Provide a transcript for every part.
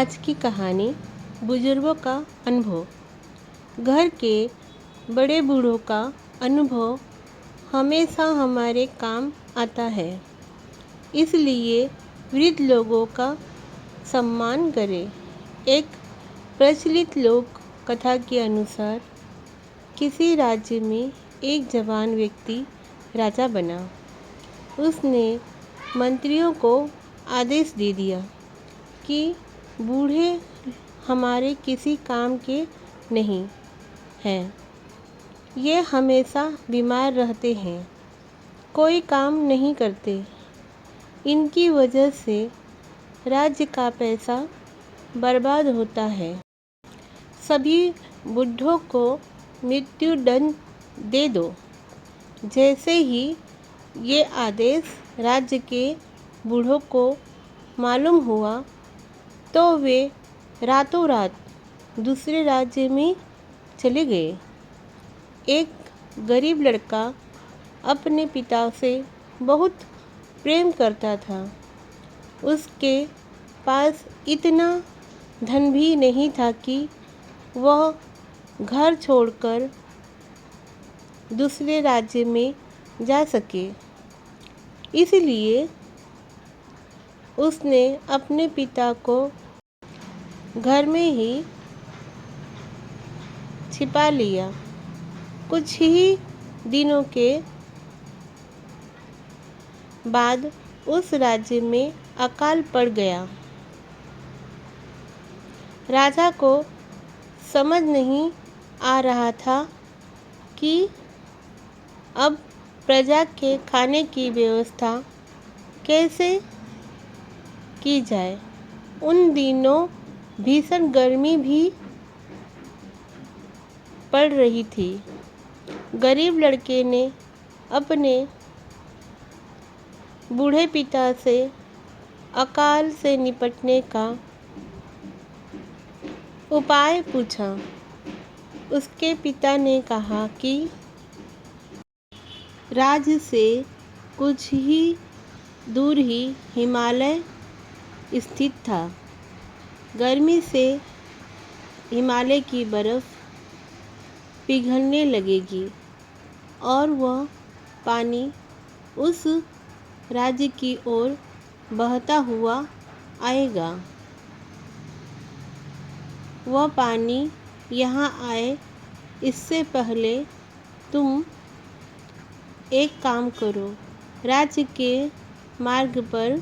आज की कहानी बुजुर्गों का अनुभव। घर के बड़े बूढ़ों का अनुभव हमेशा हमारे काम आता है, इसलिए वृद्ध लोगों का सम्मान करें। एक प्रचलित लोक कथा के अनुसार किसी राज्य में एक जवान व्यक्ति राजा बना। उसने मंत्रियों को आदेश दे दिया कि बूढ़े हमारे किसी काम के नहीं हैं। ये हमेशा बीमार रहते हैं, कोई काम नहीं करते। इनकी वजह से राज्य का पैसा बर्बाद होता है। सभी बूढ़ों को मृत्युदंड दे दो। जैसे ही ये आदेश राज्य के बूढ़ों को मालूम हुआ तो वे रातों रात दूसरे राज्य में चले गए। एक गरीब लड़का अपने पिता से बहुत प्रेम करता था। उसके पास इतना धन भी नहीं था कि वह घर छोड़कर दूसरे राज्य में जा सके। इसलिए उसने अपने पिता को घर में ही छिपा लिया। कुछ ही दिनों के बाद उस राज्य में अकाल पड़ गया। राजा को समझ नहीं आ रहा था कि अब प्रजा के खाने की व्यवस्था कैसे की जाए। उन दिनों भीषण गर्मी भी पड़ रही थी। गरीब लड़के ने अपने बूढ़े पिता से अकाल से निपटने का उपाय पूछा। उसके पिता ने कहा कि राज्य से कुछ ही दूर ही हिमालय स्थित था। गर्मी से हिमालय की बर्फ पिघलने लगेगी और वह पानी उस राज्य की ओर बहता हुआ आएगा। वह पानी यहाँ आए इससे पहले तुम एक काम करो, राज्य के मार्ग पर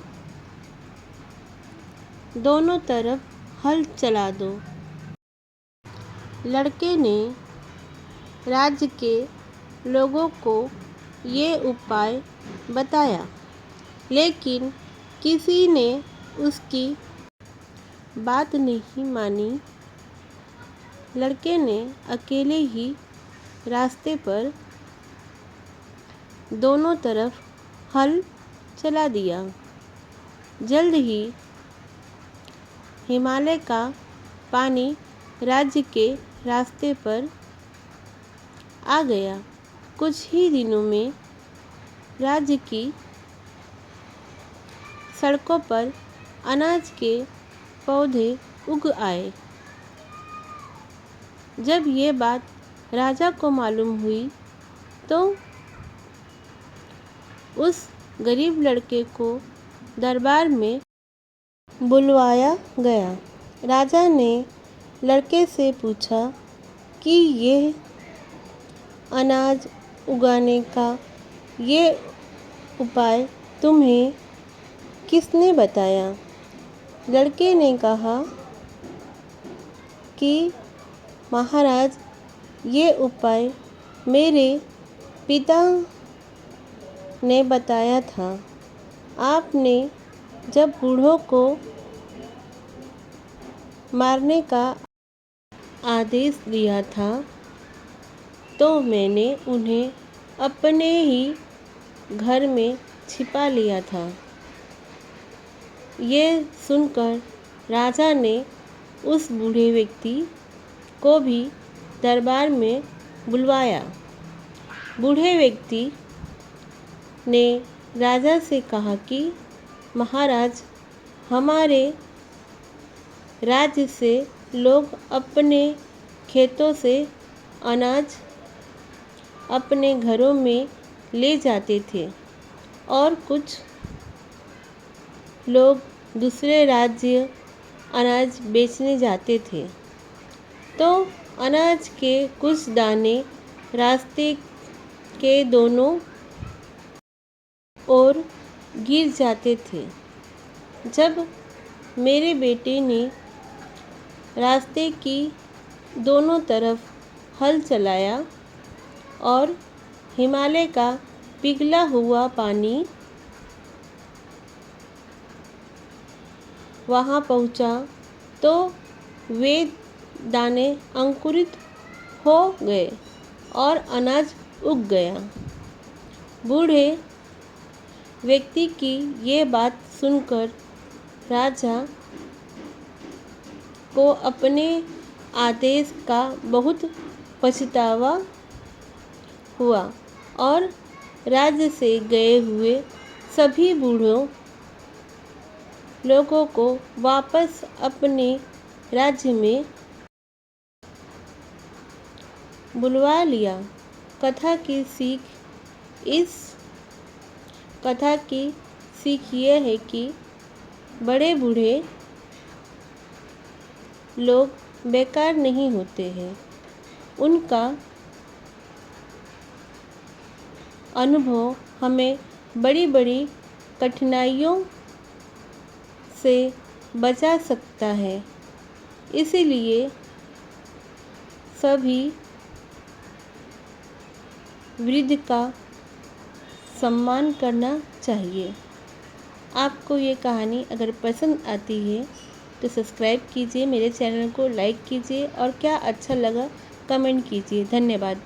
दोनों तरफ हल चला दो। लड़के ने राज्य के लोगों को ये उपाय बताया, लेकिन किसी ने उसकी बात नहीं मानी। लड़के ने अकेले ही रास्ते पर दोनों तरफ हल चला दिया। जल्द ही हिमालय का पानी राज्य के रास्ते पर आ गया। कुछ ही दिनों में राज्य की सड़कों पर अनाज के पौधे उग आए। जब ये बात राजा को मालूम हुई तो उस गरीब लड़के को दरबार में बुलवाया गया। राजा ने लड़के से पूछा कि ये अनाज उगाने का ये उपाय तुम्हें किसने बताया? लड़के ने कहा कि महाराज, ये उपाय मेरे पिता ने बताया था। आपने जब बूढ़ों को मारने का आदेश दिया था तो मैंने उन्हें अपने ही घर में छिपा लिया था। ये सुनकर राजा ने उस बूढ़े व्यक्ति को भी दरबार में बुलवाया। बूढ़े व्यक्ति ने राजा से कहा कि महाराज, हमारे राज्य से लोग अपने खेतों से अनाज अपने घरों में ले जाते थे और कुछ लोग दूसरे राज्य अनाज बेचने जाते थे। तो अनाज के कुछ दाने रास्ते के दोनों ओर गिर जाते थे। जब मेरे बेटे ने रास्ते की दोनों तरफ हल चलाया और हिमालय का पिघला हुआ पानी वहाँ पहुँचा तो वे दाने अंकुरित हो गए और अनाज उग गया। बूढ़े व्यक्ति की ये बात सुनकर राजा को अपने आदेश का बहुत पछतावा हुआ और राज्य से गए हुए सभी बूढ़ों लोगों को वापस अपने राज्य में बुलवा लिया। कथा की सीख ये है कि बड़े बूढ़े लोग बेकार नहीं होते हैं। उनका अनुभव हमें बड़ी बड़ी कठिनाइयों से बचा सकता है। इसीलिए सभी वृद्ध का सम्मान करना चाहिए। आपको ये कहानी अगर पसंद आती है तो सब्सक्राइब कीजिए, मेरे चैनल को लाइक कीजिए और क्या अच्छा लगा कमेंट कीजिए। धन्यवाद।